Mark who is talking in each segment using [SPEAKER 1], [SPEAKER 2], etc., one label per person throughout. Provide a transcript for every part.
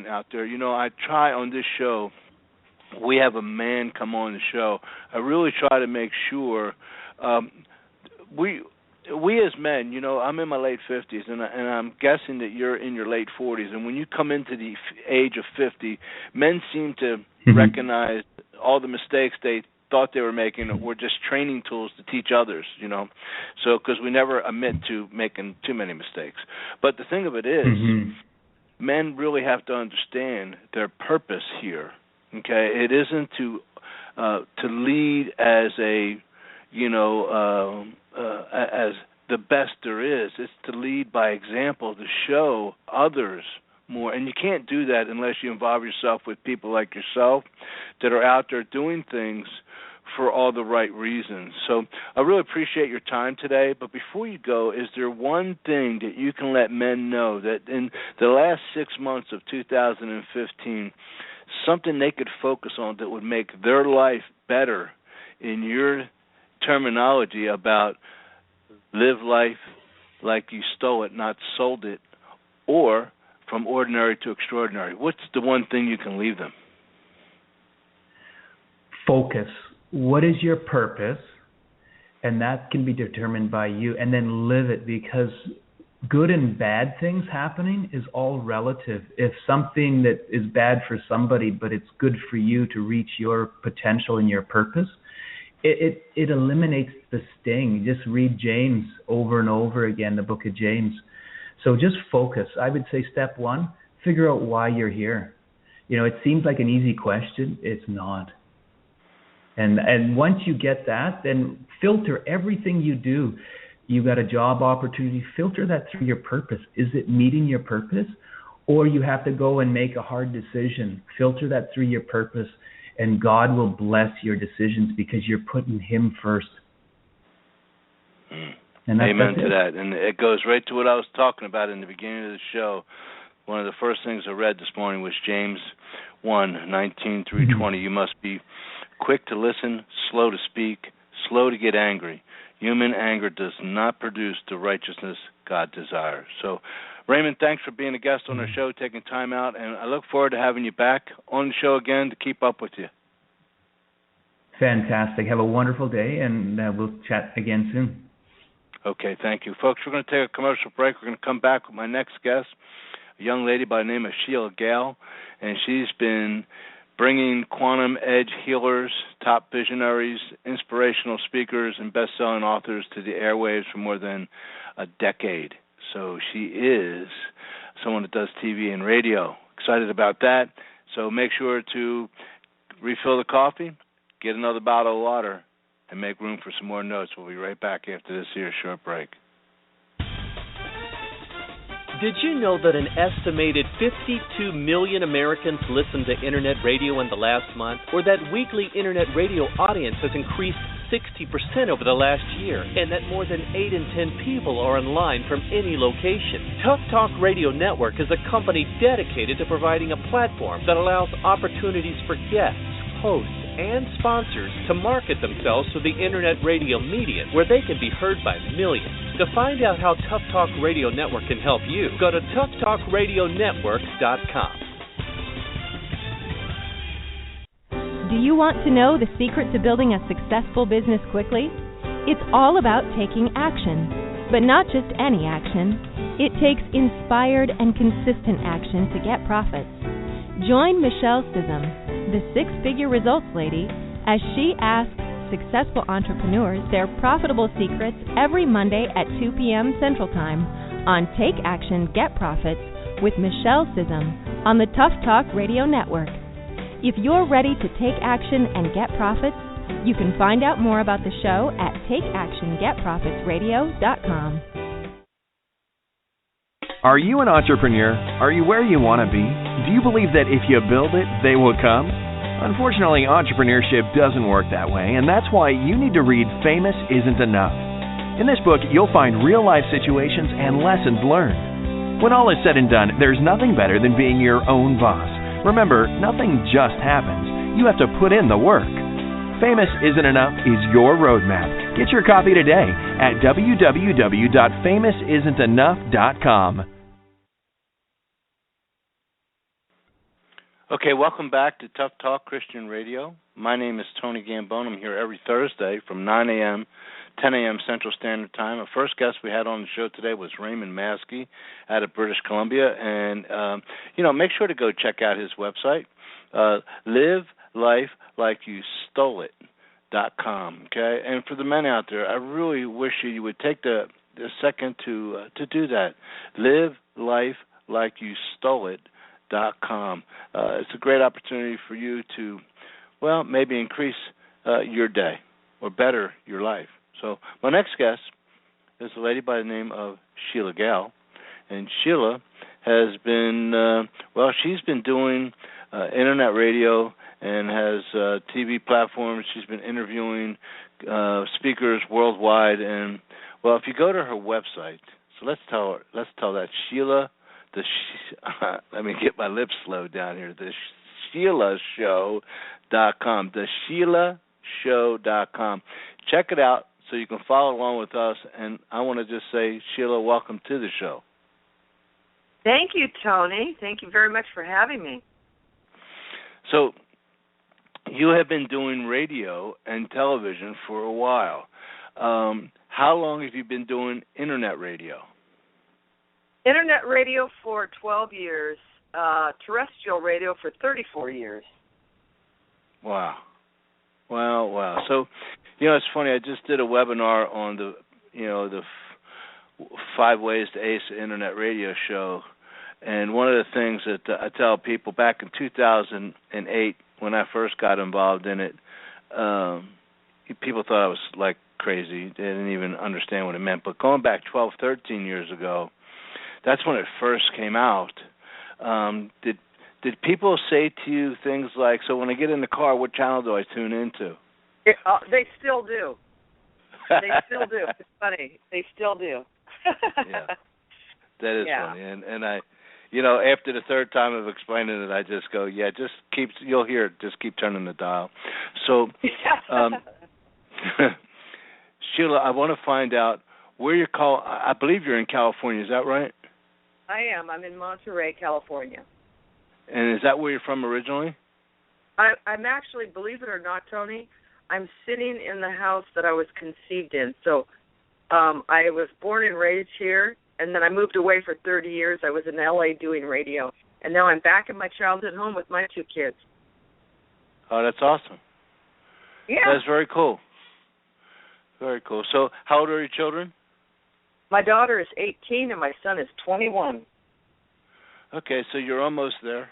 [SPEAKER 1] comment out there. I try on this show, we have a man come on the show. I really try to make sure we as men, I'm in my late 50s, and I'm guessing that you're in your late 40s. And when you come into the age of 50, men seem to recognize all the mistakes they thought they were making were just training tools to teach others, So, because we never admit to making too many mistakes. But the thing of it is, men really have to understand their purpose here. Okay, it isn't to lead as as the best there is. It's to lead by example, to show others more. And you can't do that unless you involve yourself with people like yourself that are out there doing things for all the right reasons. So I really appreciate your time today. But before you go, is there one thing that you can let men know that in the last 6 months of 2015, something they could focus on that would make their life better in your terminology about live life like you stole it, not sold it, or from ordinary to extraordinary? What's the one thing you can leave them?
[SPEAKER 2] Focus. What is your purpose? And that can be determined by you. And then live it, because good and bad things happening is all relative. If something that is bad for somebody, but it's good for you to reach your potential and your purpose, it eliminates the sting. Just read James over and over again, the book of James. So just focus. I would say step one, figure out why you're here. It seems like an easy question. It's not. And once you get that, then filter everything you do. You got a job opportunity, filter that through your purpose. Is it meeting your purpose? Or you have to go and make a hard decision. Filter that through your purpose, and God will bless your decisions because you're putting Him first. And
[SPEAKER 1] amen to that. And it goes right to what I was talking about in the beginning of the show. One of the first things I read this morning was James 1:19 through 20. You must be quick to listen, slow to speak, slow to get angry. Human anger does not produce the righteousness God desires. So, Raymond, thanks for being a guest on our show, taking time out, and I look forward to having you back on the show again to keep up with you.
[SPEAKER 2] Fantastic. Have a wonderful day, and we'll chat again soon.
[SPEAKER 1] Okay, thank you. Folks, we're going to take a commercial break. We're going to come back with my next guest, a young lady by the name of Sheila Gale, and she's been bringing quantum edge healers, top visionaries, inspirational speakers, and best-selling authors to the airwaves for more than a decade. So she is someone that does TV and radio. Excited about that. So make sure to refill the coffee, get another bottle of water, and make room for some more notes. We'll be right back after this here short break.
[SPEAKER 3] Did you know that an estimated 52 million Americans listened to Internet radio in the last month, or that weekly Internet radio audience has increased 60% over the last year, and that more than 8 in 10 people are online from any location? Tough Talk Radio Network is a company dedicated to providing a platform that allows opportunities for guests, hosts, and sponsors to market themselves to the Internet radio medium, where they can be heard by millions. To find out how Tough Talk Radio Network can help you, go to toughtalkradionetwork.com.
[SPEAKER 4] Do you want to know the secret to building a successful business quickly? It's all about taking action, but not just any action. It takes inspired and consistent action to get profits. Join Michelle Sissom, the six-figure results lady, as she asks successful entrepreneurs their profitable secrets every Monday at 2 p.m. Central Time on Take Action, Get Profits with Michelle Sissom on the Tough Talk Radio Network. If you're ready to take action and get profits, you can find out more about the show at takeactiongetprofitsradio.com.
[SPEAKER 5] Are you an entrepreneur? Are you where you want to be? Do you believe that if you build it, they will come? Unfortunately, entrepreneurship doesn't work that way, and that's why you need to read Famous Isn't Enough. In this book, you'll find real-life situations and lessons learned. When all is said and done, there's nothing better than being your own boss. Remember, nothing just happens. You have to put in the work. Famous Isn't Enough is your roadmap. Get your copy today at www.famousisn'tenough.com.
[SPEAKER 1] Okay, welcome back to Tough Talk Christian Radio. My name is Tony Gambone. I'm here every Thursday from 9 a.m., 10 a.m. Central Standard Time. Our first guest we had on the show today was Raymond Maaske out of British Columbia. And, make sure to go check out his website, livelifelyoustoleIt.com, okay? And for the men out there, I really wish you would take the second to do that. livelifelyoustoleIt.com. It's a great opportunity for you to, maybe increase your day or better your life. So my next guest is a lady by the name of Sheila Gale, and Sheila has been, she's been doing internet radio and has TV platforms. She's been interviewing speakers worldwide, and if you go to her website, so let's tell that Sheila. Let me get my lips slowed down here. The SheilaShow.com. The SheilaShow.com. Check it out so you can follow along with us. And I want to just say, Sheila, welcome to the show.
[SPEAKER 6] Thank you, Tony. Thank you very much for having me.
[SPEAKER 1] So you have been doing radio and television for a while. How long have you been doing internet radio?
[SPEAKER 6] Internet radio for 12 years, terrestrial radio for 34 years.
[SPEAKER 1] Wow. So, it's funny. I just did a webinar on the 5 Ways to Ace the Internet Radio show, and one of the things that I tell people back in 2008 when I first got involved in it, people thought I was like crazy. They didn't even understand what it meant. But going back 12, 13 years ago, that's when it first came out. Did people say to you things like, so when I get in the car, what channel do I tune into?
[SPEAKER 6] They still do. They still do. It's funny. They still do.
[SPEAKER 1] Yeah. That is funny. And I, after the third time of explaining it, I just go, you'll hear it, just keep turning the dial. So, Sheila, I want to find out where you're I believe you're in California, is that right?
[SPEAKER 6] I am. I'm in Monterey, California.
[SPEAKER 1] And is that where you're from originally?
[SPEAKER 6] I'm actually, believe it or not, Tony, I'm sitting in the house that I was conceived in. So I was born and raised here, and then I moved away for 30 years. I was in L.A. doing radio. And now I'm back in my childhood home with my 2 kids.
[SPEAKER 1] Oh, that's awesome.
[SPEAKER 6] Yeah.
[SPEAKER 1] That's very cool. Very cool. So how old are your children?
[SPEAKER 6] My daughter is 18 and my son is 21.
[SPEAKER 1] Okay, so you're almost there.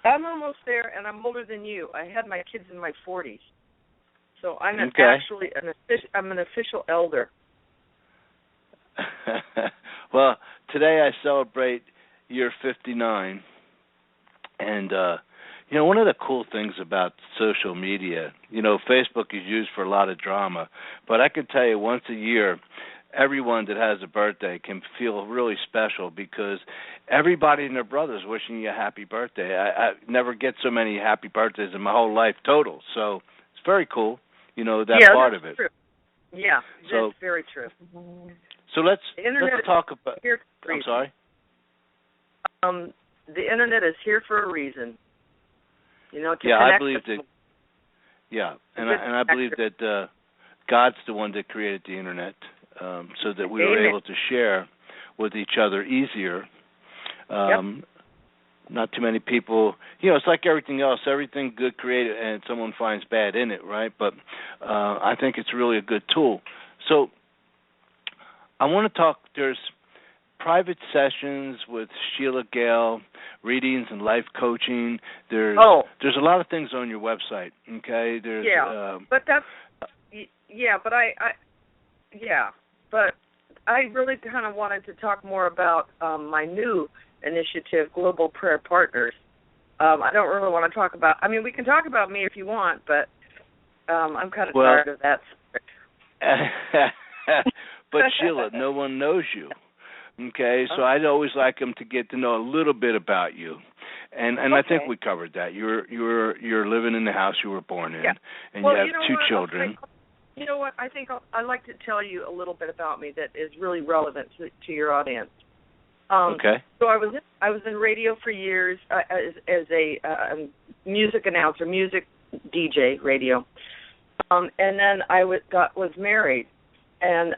[SPEAKER 6] I'm almost there, and I'm older than you. I had my kids in my 40s. So I'm an official elder.
[SPEAKER 1] Well, today I celebrate year 59. And, one of the cool things about social media, Facebook is used for a lot of drama. But I can tell you once a year, everyone that has a birthday can feel really special because everybody and their brother's wishing you a happy birthday. I never get so many happy birthdays in my whole life total. So it's very cool, that part of it.
[SPEAKER 6] True. Yeah, that's very true.
[SPEAKER 1] So let's talk about. I'm sorry.
[SPEAKER 6] The internet is here for a reason.
[SPEAKER 1] I believe that. Yeah, and I believe that God's the one that created the internet. So that we were able to share with each other easier. Not too many people, it's like everything else, everything good created and someone finds bad in it, right? But I think it's really a good tool. So I want to talk, there's private sessions with Sheila Gale, readings and life coaching. There's a lot of things on your website, okay? There's
[SPEAKER 6] But I really kind of wanted to talk more about my new initiative, Global Prayer Partners. I don't really want to talk about, we can talk about me if you want, but I'm kind of tired of that.
[SPEAKER 1] But Sheila, no one knows you, okay? So I'd always like them to get to know a little bit about you. And I think we covered that. You're living in the house you were born in, and you have 2 children.
[SPEAKER 6] You know what? I think I'd like to tell you a little bit about me that is really relevant to your audience.
[SPEAKER 1] Okay.
[SPEAKER 6] So I was in radio for years as a music announcer, music DJ, radio, and then I was married, and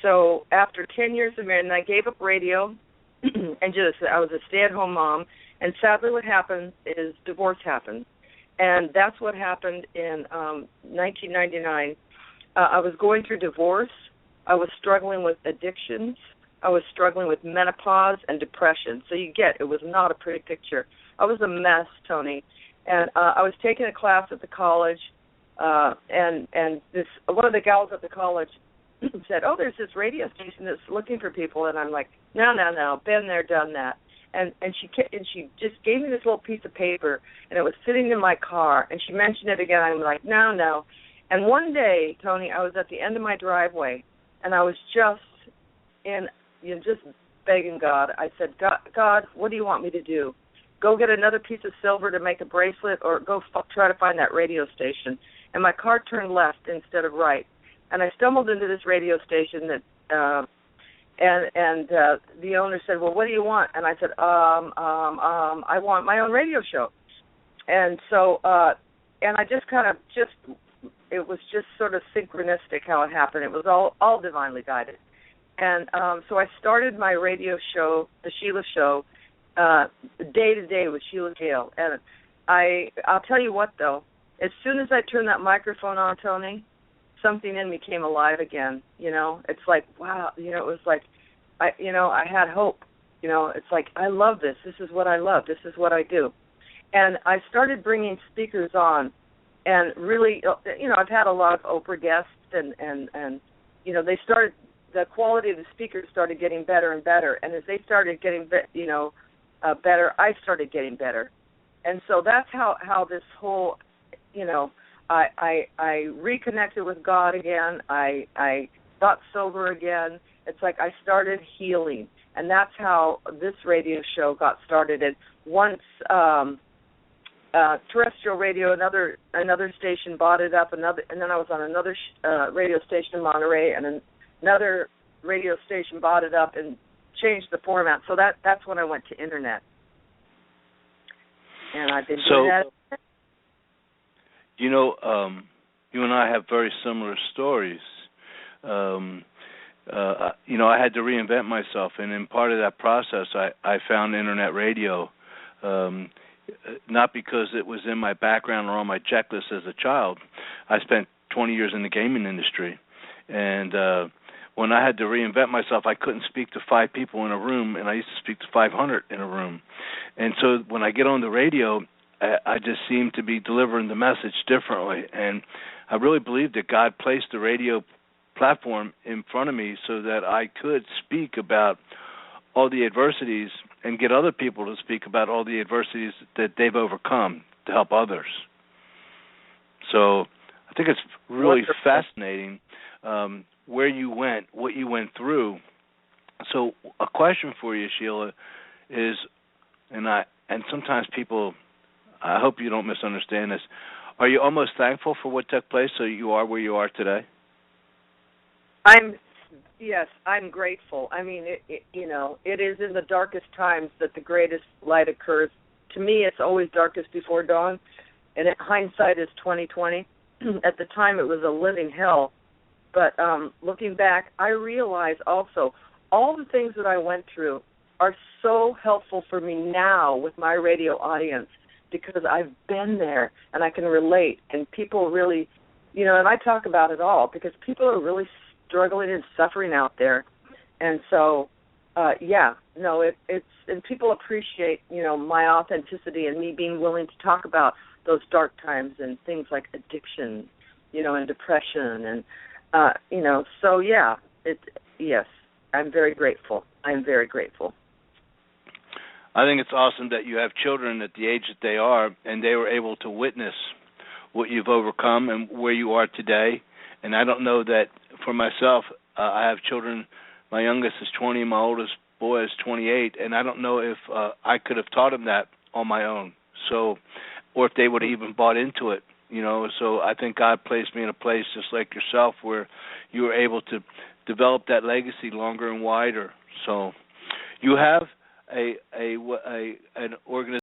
[SPEAKER 6] so after 10 years of marriage, and I gave up radio, and I was a stay-at-home mom, and sadly, what happens is divorce happens, and that's what happened in 1999. I was going through divorce. I was struggling with addictions. I was struggling with menopause and depression. So you get, it was not a pretty picture. I was a mess, Tony. And I was taking a class at the college, and this one of the gals at the college said, "Oh, there's this radio station that's looking for people." And I'm like, "No, been there, done that." And she just gave me this little piece of paper, and it was sitting in my car. And she mentioned it again. I'm like, no. And one day, Tony, I was at the end of my driveway, and I was just just begging God. I said, God, what do you want me to do? Go get another piece of silver to make a bracelet, or go try to find that radio station? And my car turned left instead of right. And I stumbled into this radio station that, and the owner said, "Well, what do you want?" And I said, I want my own radio show. And so, and I just it was just sort of synchronistic how it happened. It was all divinely guided. And so I started my radio show, The Sheila Show, day to day with Sheila Gale. And I'll tell you what, though, as soon as I turned that microphone on, Tony, something in me came alive again. It's like, wow, it was like, I had hope. It's like, I love this. This is what I love. This is what I do. And I started bringing speakers on, and really, I've had a lot of Oprah guests, and they started. The quality of the speakers started getting better and better, and as they started getting better, I started getting better, and so that's how this whole, I reconnected with God again. I got sober again. It's like I started healing, and that's how this radio show got started. And once terrestrial radio, another station bought it up, and then I was on another radio station in Monterey, and another radio station bought it up and changed the format. So that's when I went to internet. And I've been doing that.
[SPEAKER 1] You and I have very similar stories. I had to reinvent myself, and in part of that process, I found internet radio, not because it was in my background or on my checklist as a child. I spent 20 years in the gaming industry, and when I had to reinvent myself, I couldn't speak to 5 people in a room, and I used to speak to 500 in a room. And so when I get on the radio, I just seem to be delivering the message differently. And I really believe that God placed the radio platform in front of me so that I could speak about all the adversities and get other people to speak about all the adversities that they've overcome to help others. So I think it's really fascinating where you went, what you went through. So a question for you, Sheila, is, and sometimes people, I hope you don't misunderstand this, are you almost thankful for what took place so you are where you are today?
[SPEAKER 6] Yes, I'm grateful. I mean, it is in the darkest times that the greatest light occurs. To me, it's always darkest before dawn, and hindsight is 20/20. At the time, it was a living hell. But looking back, I realize also all the things that I went through are so helpful for me now with my radio audience, because I've been there and I can relate, and people really, and I talk about it all because people are really struggling and suffering out there. And so, it's and people appreciate, my authenticity and me being willing to talk about those dark times and things like addiction, and depression, and so yes, I'm very grateful. I'm very grateful.
[SPEAKER 1] I think it's awesome that you have children at the age that they are, and they were able to witness what you've overcome and where you are today. And I don't know that for myself, I have children. My youngest is 20, my oldest boy is 28, and I don't know if I could have taught them that on my own. So, or if they would have even bought into it. So I think God placed me in a place just like yourself where you were able to develop that legacy longer and wider. So You have an organization